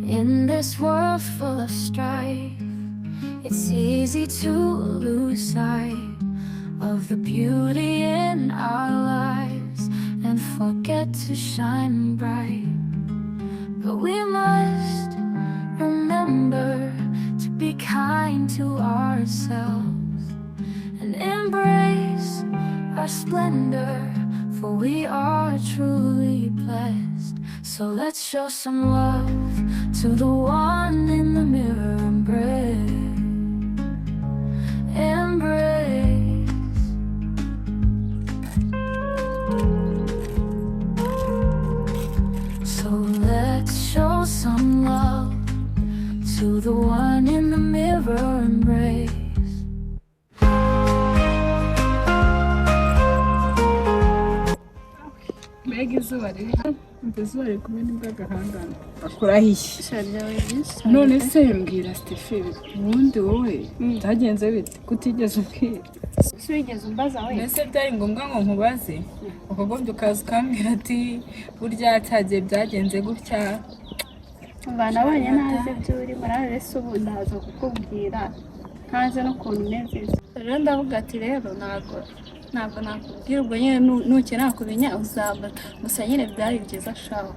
In this world full of strife, it's easy to lose sight of the beauty in our lives and forget to shine bright. But we must remember to be kind to ourselves and embrace our splendor, for we are truly blessed. So let's show some love to the one in the mirror. Embrace. So let's show some love to the one in the mirror. Embrace. Mbega izuba riri izuba riri kumwe n'agahangana akurahiye none se mbwira Stefani ubundi wowe byagenze bite kutigeze umbwira wigeze umbaza we mbese byari ngombwa ngo nkubaze ukagombye ukaza ukambwira ati burya cyagiye byagenze gutya abana abanye ntazi ibyo urimo rero se ubu ndaza kukubwira ntazi n'ukuntu umeze rero ndavuga ati rero ntabwo nakubwira ubwo nyine nukenera kumenya uzamba gusa nyine byari byiza shaho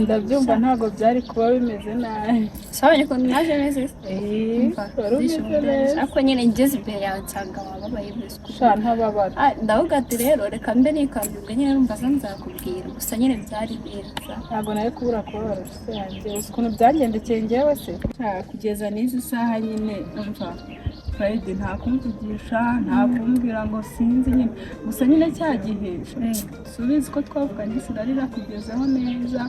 ndabyumva ntabwo byari kuba bimeze nabi sabonye ukuntu naje meze ariko nyine ngeze imbere yawe nsanga wababaye bose ntababara ndavuga ati rero reka mbe nikambirwa nyine numva nzakubwira gusa nyine byari byiza ntabwo nawe kubura kubabara gusa yanjye uzi ukuntu byagendekeye njyewe se kugeza n'izi saha nyine umva Friday nta kumvugisha nta kumbwira ngo sinzi nyine gusa nyine cyagihe subizi ko twavuganye sinarira kugezaho neza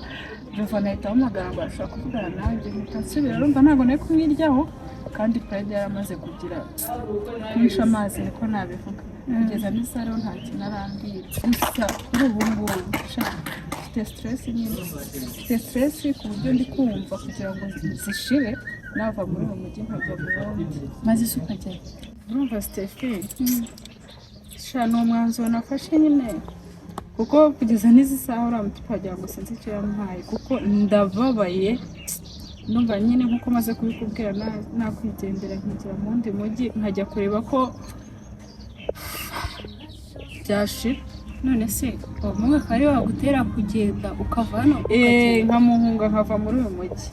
Jovana ahita amagara ngo ashaka kuvugana nanjye mpita nsubira urumva ntabwo nari kumwiryaho kandi Friday yaramaze kugira kwisha amazi niko nabivuga kugeza n'isaro nta kintu arambwira gusa kuri ubu ngubu mfite stress nyine mfite stress ku buryo ndi kumva kugira ngo zishire nava muri uwo mujyi nkajya mu wundi maze isuka cyane urumva Stefani ni umwanzuro nafashe nyine kuko kugeza n'izi saha uriya muti twagira ngo sinzi icyo yamuhaye kuko ndababaye numva nyine nk'uko maze kubikubwira nakwigendera nkigira mu wundi mujyi nkajya kureba ko byashira none se uwo mwaka ari wagutera kugenda ukava hano nkamuhunga nkava muri uyu mujyi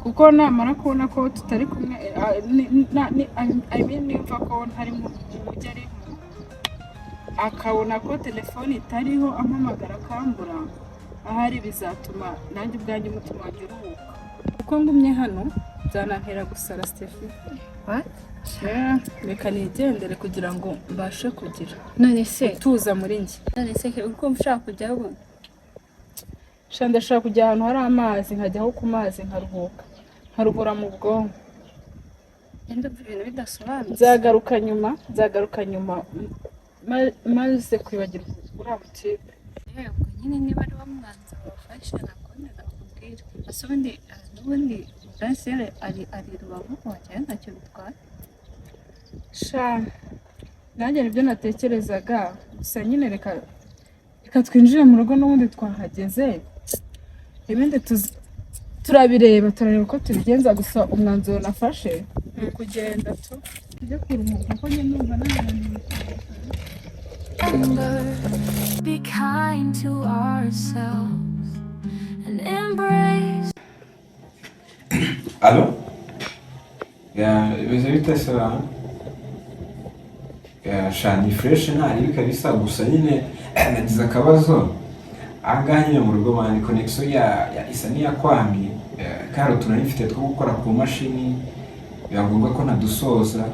kuko namara kubona ko tutari kumwe nimva ko ntari mu mujyi arimo akabona ko telefone itariho ampamagara akambura ahari bizatuma nanjye ubwanjye umutima wanjye uruhuka kuko ngumye hano byanantera gusara Stefani reka nigendere kugira ngo mbashe kugira none se tuza muri njye none se uko ushaka kujya ubu ndashaka kujya ahantu hari amazi nkajyaho ku mazi nkaruhuka nkaruhura mu bwonko ibintu bidasobanutse nzagaruka nyuma maze kwibagirwa uriya mutipe ubwo nyine niba ari wo mwanzuro wafashe nakubwira ese ubundi Brasile ari Rubavu wagira ntacyo bitwara nanjye nibyo natekerezaga gusa nyine reka twinjire mu rugo n'ubundi twahageze ibindi turareba ko tubigenza gusa umwanzuro nafashe ni ukugenda tujye kuruhuka ko nyine numva n'abantu Be kind to ourselves and embrace. Allô? Bimeze bite se bana? Shani fresh ntari kabisa gusa nyine nagize akabazo ahangaha nyine mu rugo mani connection ya isa niyakwamye kandi tunarifite two gukora ku mashini biba ngombwa ko nadusoza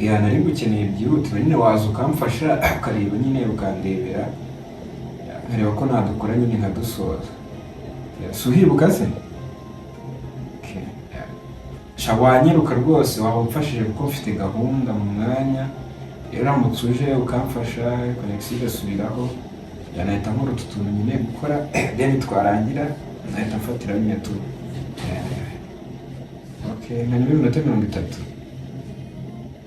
nari gukeneye byihutirwa nyine waza ukamfasha ukareba nyine ukandebera nkareba ko nadukora nyine nkadusoza suhibuka se wanyiruka rwose waba umfashije kuko mfite gahunda mu mwanya uramutse uje ukamfasha connection igasubiraho yanahita nkora utu tuntu nyine gukora then twarangira nahita mfatira nyine tu nka nyuma y'iminota 30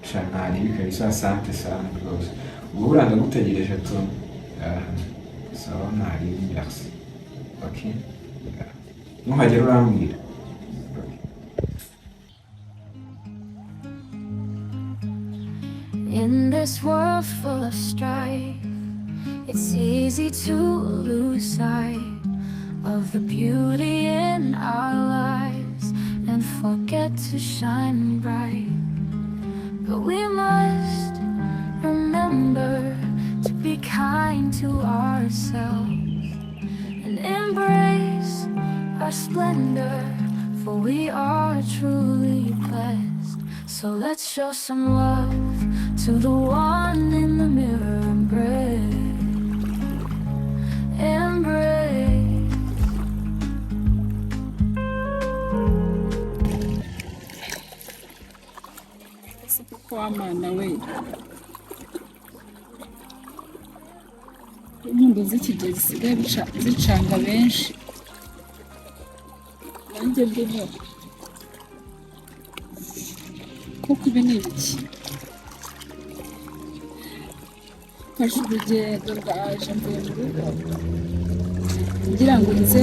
shana ni kabisa asante sana rwose ubu uranda gutegereje tu sawa ntari merci nuhagera urambwira. In this world full of strife, it's easy to lose sight of the beauty in our lives and forget to shine bright. But we must remember to be kind to ourselves and embrace our splendor, for we are truly blessed. So let's show some love to the one in the mirror. Embrace. ese kuko wamana we impundu z'ikigezi zisigaye zicanga benshi nanjye ndimo kuko ibi ni ibiki mfashe urugendo rwaje mvuye mu rugo ngira ngo nze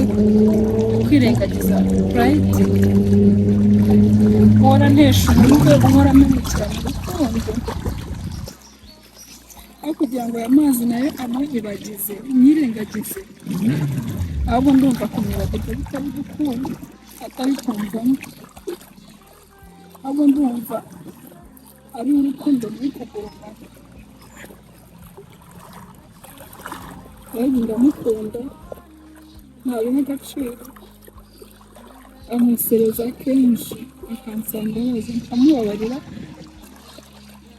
kwirengagiza Pride, mpora ntesha umutwe, guhora mpemukira mu rukundo, aho kugira ngo aya mazi nayo amunyibagize nyirengagize, ahubwo ndumva kumwibagirwa bitari gukunda atari kumvamo, ahubwo ndumva ari urukundo ruri kugurumana. Rero ndamukunda ntabiha agaciro, amwisereza kenshi akansanga abaza nkamubabarira,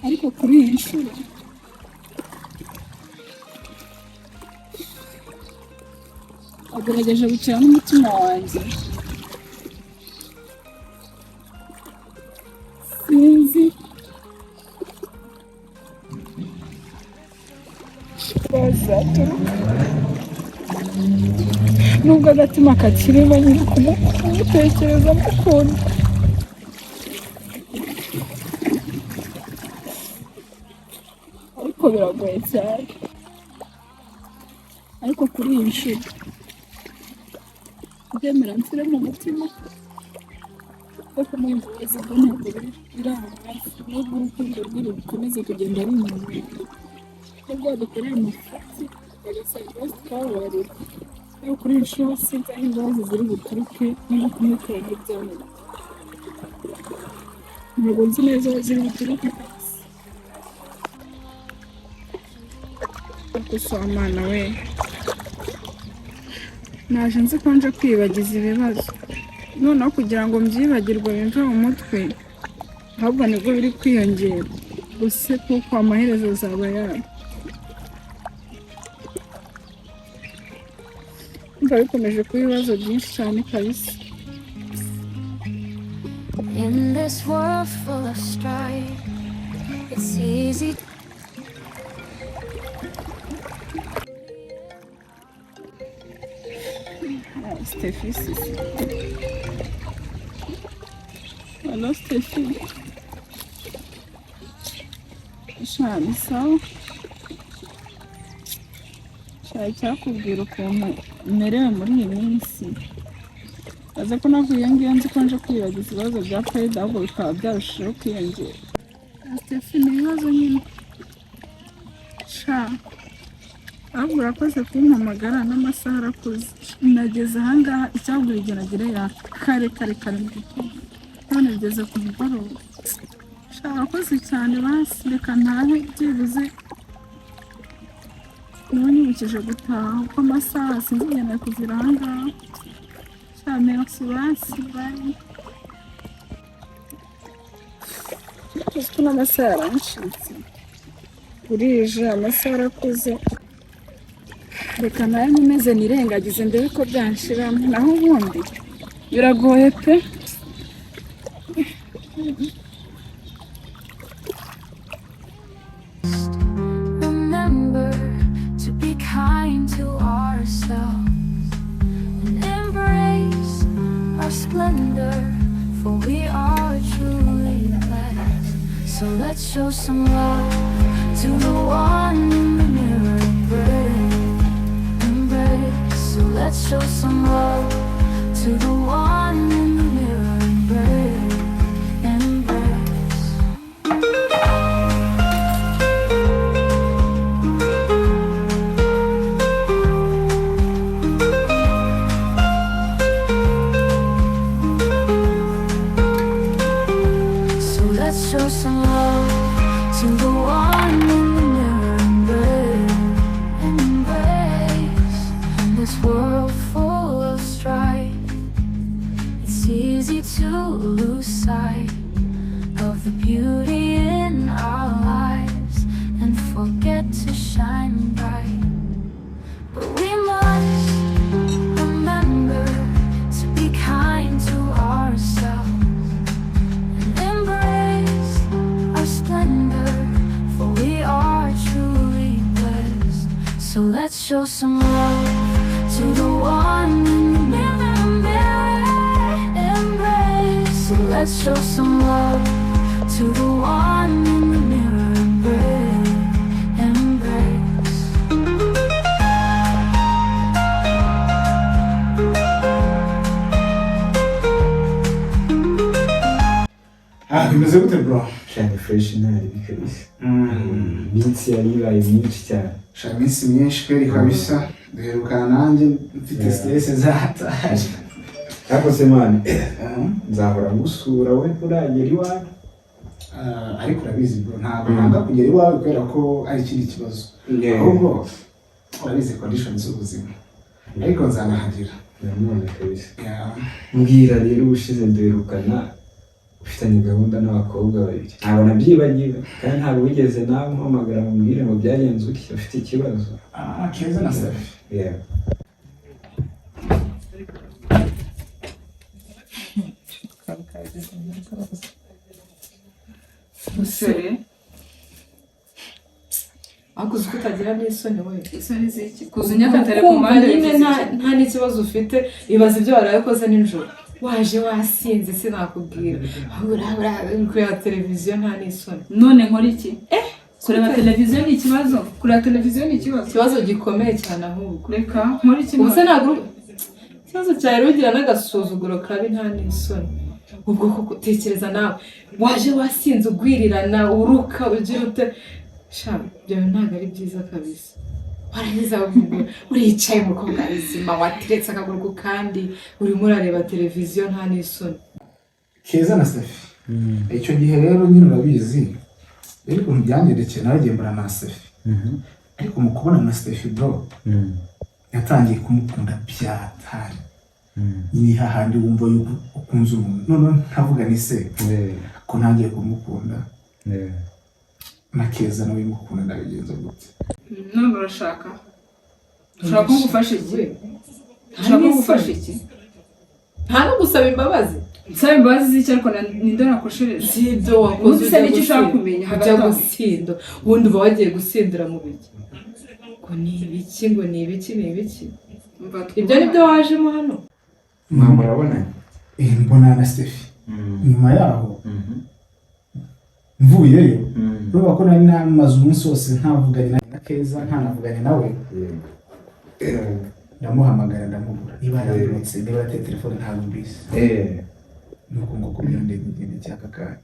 ariko kuri iyi nshuro agerageje gukina n'umutima wanjye. Sinzi bazaturuka, nubwo agatima kakirimo nyine kumutekereza mukunda, ariko biragoye cyane. Ariko kuri iyi nshuro ndemera nshyire mu mutima ko kumwumva ubuzima bwe ntabwo biri aho hafi, nubwo urukundo rwe rukomeza kugenda runyura, nubwo badukorera amafuti bagasanga bose twababarira, ariko kuri iyi nshuro sinzi aho imbabazi ziri buturuke niba kumukora ntibyabona, ntabwo nzi neza aho ziri buturuke. Ariko si amana we, naje nzi ko nje kwibagiza ibibazo, noneho kugira ngo mbyibagirwe bimve mu mutwe, ahubwo nibwo biri kwiyongera, gusa kuko amaherezo azaba yayo. Umva bikomeje kuba ibibazo byinshi cyane kabisa. In this world full of strife, it's easy. Steffi, Hello Steffi. Shani sawa. Shani cyakubwira ukuntu merewe muri iyi minsi. Aza ko navuye ngiye nzi ko nje kwibagiza ibibazo bya Pride, ahubwo bikaba byarushaho kwiyongera. Steffi ni ibibazo nyine. Ahubwo urakoze kumpamagara n'amasaha arakuze. Nageze ahangaha icyagura igeragere ya kare mu gitondo. None ngeze ku mugoroba. Urakoze cyane basi, reka ntahe byibuze ntunyibukije gutaha kuko amasaha sinzigenda kuzira ahangaha. Merci basi, bye. Uzi ko n'amasaha yarancitse. Burije amasaha arakuze. Reka nawe nkomeze nirengagize ndebe ko byanshiramo, naho ubundi biragoye pe. Remember to be kind to ourselves and embrace our splendor, for we are truly blessed. So let's show some love to the one in the mirror. So let's show some love to to the one in the mirror. Embrace. So let's show some love to the one in the mirror. Embrace. In this world full of strife, it's easy to lose sight of the beauty in our lives and forget to shine bright. But we must remember to be kind to ourselves and embrace our splendor, for we are truly blessed. So let's show some love to the one in the mirror. Embrace. So let's show some love to the one in the mirror. Embrace. Bimeze gute bro? Shani fresh ntari bikabisa. Iminsi yari ibaye myinshi cyane. Shaka iminsi myinshi kweri kabisa. Duherukana nanjye mfite stress zahataje. Ariko se mani, nzahora ngusura we uragera iwawe. Ariko urabizi bro, ntabwo nanga kugera iwawe kubera ko ari ikindi kibazo. Ahubwo urabizi conditions z'ubuzima. Ariko nzanahagera. None kabisa. Mbwira rero ushize duherukana ufitanye gahunda n'abakobwa babiri. Ntabwo nabyibagiwe kandi ntabwo wigeze nawe umpamagara mumbwire ngo byagenze uki ufite ikibazo. Keza na Safi. Yeah. Musore, akuzi ko utagira n'isoni we. isoni z'iki? Kuza unyakatare ku mpande nyine nta n'ikibazo ufite, ibaza ibyo warakoze nijoro. Waje wasinze sinakubwira. Kureba televiziyo nta n'isoni. none nkora iki? Kureba televiziyo ni ikibazo? Kureba televiziyo ni ikibazo? Ikibazo gikomeye cyane ahubwo. Reka nkora iki? Ubuse ntabwo ikibazo cyawe rugira n'agasuzuguro kabi nta n'isoni. Ubwo koko tekereza nawe waje wasinze ugwirirana uruka ugira ute sha byo ntabwo ari byiza kabisa. Warangiza uricaye mu mukobwa bizima wateretse akaguru ku kandi urimo urareba televiziyo nta n'isoni. Keza na Safi. Icyo gihe rero nyine urabizi. Ariko byanyerekeye nawe gembura na Safi. Ariko mu kubona na Safi bro. Yatangiye kumukunda byatari. Ni hahandi wumva yuko ukunze umuntu. None ntavuga ni se. Ko ntangiye kumukunda. Na Keza nawe mukunda ndabigenza gute? None urashaka? Ushaka ko ngufasha iki? Ushaka ko ngufasha iki? Nta no gusaba imbabazi. Nsaba imbabazi z'iki ariko ninde nakoshereje? Si ibyo wakoze ujya n'icyo ushaka kumenya hagati aho. Gusindo. Ubundi uba wagiye gusindira mu biki? Ngo ni ibiki ngo ni ibiki ni ibiki? Ibyo ni byo wajemo hano? Murabona? Mbona na Safi. Nyuma yaho mvuyeyo urumva ko nari namaze umunsi wose ntavuganye na Keza ntanavuganye nawe. Ndamuhamagara ndamubura. Niba yarabiretse niba yateye telefone ntabwo mbizi. Nuko ngo kumyande n'igindi cyaka kandi.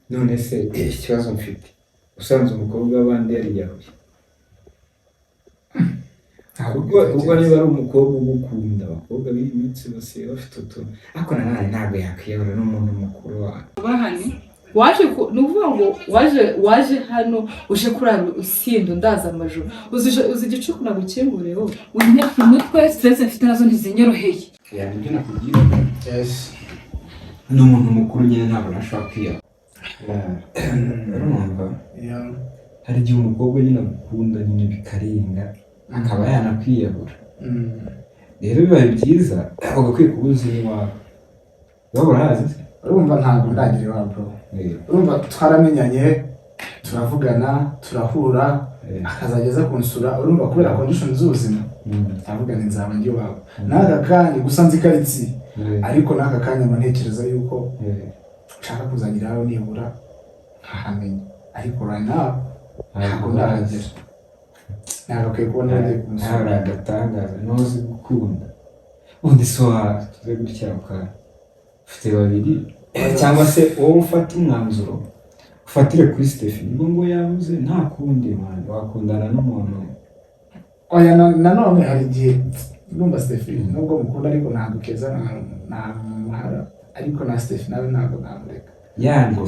None se ikibazo mfite. Usanze umukobwa w'abandi yari yahuye. Ubwo niba ari umukobwa ugukunda abakobwa b'iminsi bose bafite utuntu. Ariko nanone ntabwo yakwiyahura n'umuntu mukuru wawe. Bahani Waje nuvuga ngo waje hano uje kurara usinda ndaza amajoro. Uzi igicuku nagukinguriye wowe. unyaka umutwe stress mfite nazo ntizinyoroheye. Yani ibyo nakubwira. Yes. N'umuntu mukuru nyine ntabwo nashaka kwiyahura. Urumva? Hari igihe umukobwa nyine agukunda nyine bikarenga akaba yanakwiyahura. Rero bibaye byiza ugakwiye kubuza iwawe. Waba urahazi? Urumva ntabwo ndagira iwawe bro. Urumva twaramenyanye turavugana turahura akazageza kunsura. Urumva kubera condition z'ubuzima ndavuga nti nzaba ngiye iwawe n'aka kanya gusa nzi karitsi. Ariko n'aka kanya mba ntekereza yuko nshaka kuzagira aho nibura nkahamenya. Ariko right now ntabwo ndahagera. Ntabwo akwiye kubona yagiye kumusura. Ntabwo agatangaza ntuzi gukunda. ubundi so tuze gutya ufite babiri cyangwa se wowe ufata umwanzuro ufatire kuri Stephen ubwo ngo yavuze nta kundi man wakundana n'umuntu oya nanone hari igihe numva Stephen nubwo mukunda ariko ntabwo Keza nta ariko na Stephen nawe ntabwo namureka yango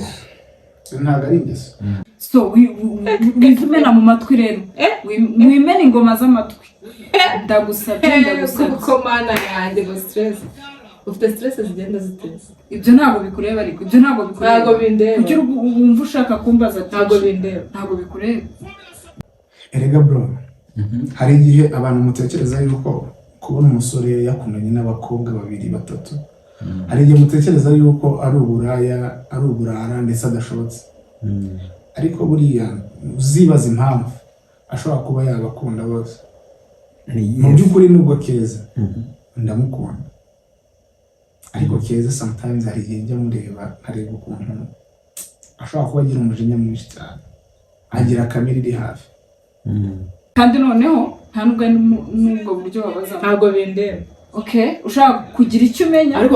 ntabwo ari ingeso so wimena mu matwi rero wimena ingoma z'amatwi ndagusabye kuko mana yanjye ngo stress ufite stress zigenda ziteza ibyo ntabwo bikureba ariko ibyo ntabwo bikureba ntabwo bindeba kugira wumva ushaka kumbaza ntabwo bindeba ntabwo bikureba erega bro hari igihe abantu mutekereza yuko kubona umusore yakundanye n'abakobwa babiri batatu hari igihe mutekereza yuko ari uburara ndetse adashobotse ariko buriya uzibaza impamvu ashobora kuba yabakunda bose mu by'ukuri nubwo Keza ndamukunda ariko Keza sometimes hari igihe njya mureba nkareba ukuntu ashobora kuba agira umujinya mwinshi cyane agira kamere iri hafi kandi noneho nta nubwo buryo wabaza ntabwo bindeba okay ushaka kugira icyo umenya ariko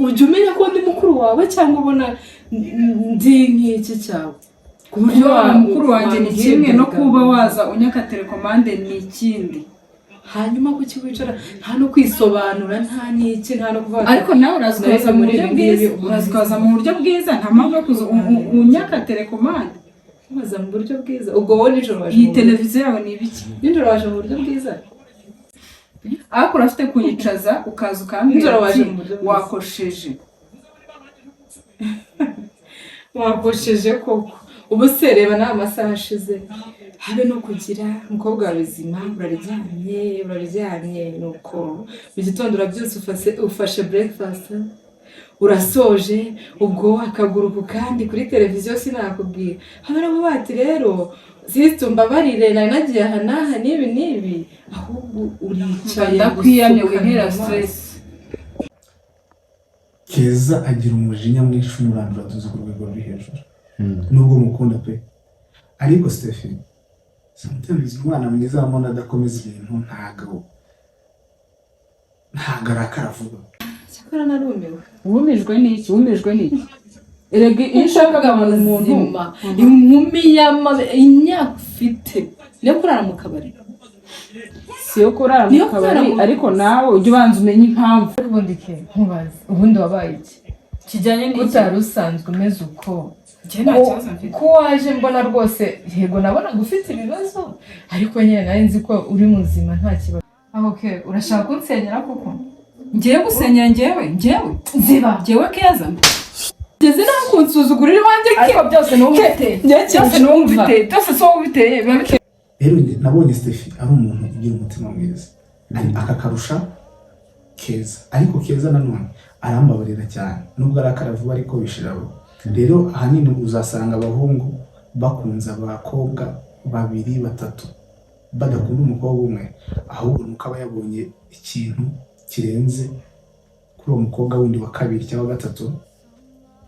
ujya umenya ko ndi mukuru wawe cyangwa ubona ndi nk'iki cyawe ku buryo mukuru wanjye ni kimwe no kuba waza unyaka telekomande ni ikindi hanyuma kuki wicara nta no kwisobanura nta n'iki nta no kuvuga ariko nawe urazikaza mu buryo bwiza urazikaza mu buryo bwiza nta mpamvu yo kuza unyaka telekomande ubaza mu buryo bwiza ubwo wowe nijoro waje iyi televiziyo yawe ni ibiki nijoro waje mu buryo bwiza ariko urafite kunyicaza ukaza ukambwira ati wakosheje wakosheje koko ubu se reba nta masaha ashize habe no kugira umukobwa wawe bizima uraryamye nuko mu gitondo urabyutse ufashe breakfast urasoje ubwo akaguru ku kandi kuri televiziyo sinakubwira habe no bati rero situmba barire nari nagiye aha n'aha n'ibi ahubwo uricaye ndakwiyamye wintera stress Keza agira umujinya mwinshi umurandura tuzi ku rwego ruri hejuru nubwo mukunda pe ariko Stephen sometimes umwana mwiza wamona adakomeza ibintu ntago arakara vuba cyakora narumiwe wumijwe n'iki erega iyo ushakaga umuntu inkumi y'imyaka ufite niyo kurara mu kabari si yo kurara mu kabari ariko nawe ujya ubanza umenya impamvu ubundi ke nkubaze ubundi wabaye iki kijyanye n'iki utari usanzwe umeze uko ko waje mbona rwose yego nabonaga ufite ibibazo ariko nyine nari nzi ko uri muzima nta kibazo aho ke urashaka kunsenyera koko ngiye gusenyera njyewe Keza ngeze naho kunsuzugurira iwanjye ariko byose n'ubiteye rero nabonye Stephen ari umuntu ugira umutima mwiza akakarusha Keza ariko Keza nanone arambabarira cyane nubwo arakara vuba ariko bishiraho rero ahanini uzasanga abahungu bakunze abakobwa babiri batatu badakunda umukobwa umwe ahubwo nuko aba yabonye ikintu kirenze kuri uwo mukobwa wundi wa kabiri cyangwa gatatu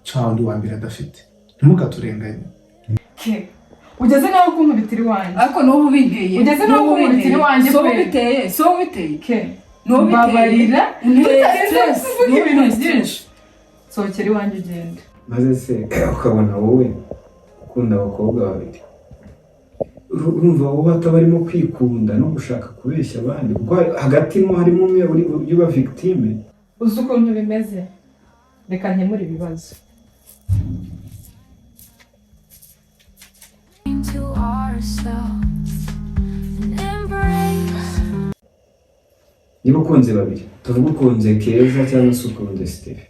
cyangwa undi wa mbere adafite ntimukaturenganye ugeze nawe kunkubitira iwanjye ariko n'ubu binteye ugeze nawe kunkubitira iwanjye so biteye ke mbabarira n'ibintu byinshi sohokera iwanjye ugende maze se ukabona wowe ukunda abakobwa babiri urumva wowe ataba arimo kwikunda no gushaka kubeshya abandi kuko hagati mo harimo umwe uri uba victime uzi ukuntu bimeze reka nkemure ibibazo to ourselves and embrace. niba ukunze babiri tuvuga ukunze Keza cyangwa se ukunze Stephen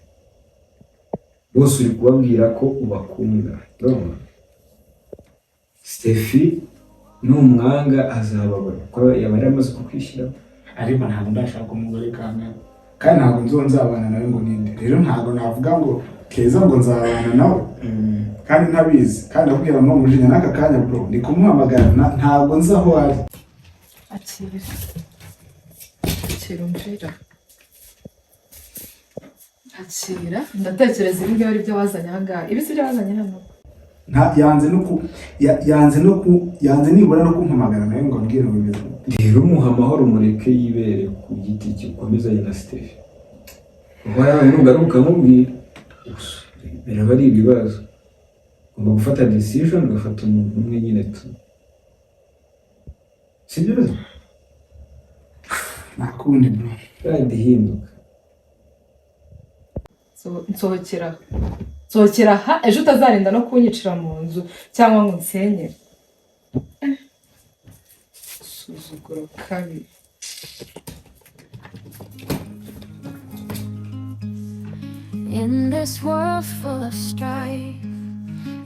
bose uri kubabwira ko ubakunda Stephen n'umwanga azababara kuko yaba yaramaze kukwishyiraho ariko ntabwo ndashaka umugore kandi ntabwo nzabana nawe ngo ninde rero ntabwo navuga ngo Keza ngo nzabana nawe kandi ntabizi kandi akubwira ngo umujinya n'aka kanya bro ni kumuhamagara ntabwo nzi aho ari akira ndatekereza ibi ngibi ari byo wazanye aha ngaha ibi si byo wazanye hano yanze nibura no kumpamagara nawe ngo mbwire ngo bimeze rero muha amahoro mureke yibere ku giti cye ukomezanye na Steph kuba yawe nugaruka ukamubwira biraba ari ibibazo ugomba gufata decision ugafata umuntu umwe nyine tu sibyo nakundi bro kandi hinduka nsohokera aha ejo utazarinda no kunyicira mu nzu cyangwa ngo nsenyere suzuguro kabi. In this world full of strife,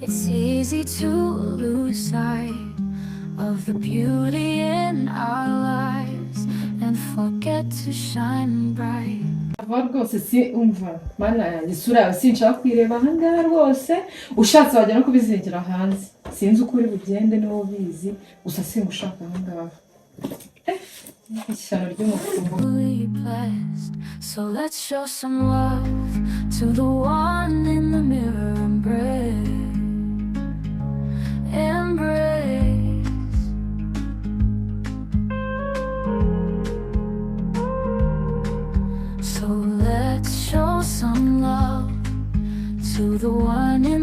it's easy to lose sight of the beauty in our lives and forget to shine bright. ava rwose si umva mana yanjye isura yawe sinshaka kuyireba ahangaha rwose ushatse wajya no kubizingira hanze sinzi uko uri bugende niwo ubizi gusa singushaka ahangaha ishyano ry'umufumo. Truly blessed, so let's show some love to the one in the mirror. Embrace. So let's show some love to the one in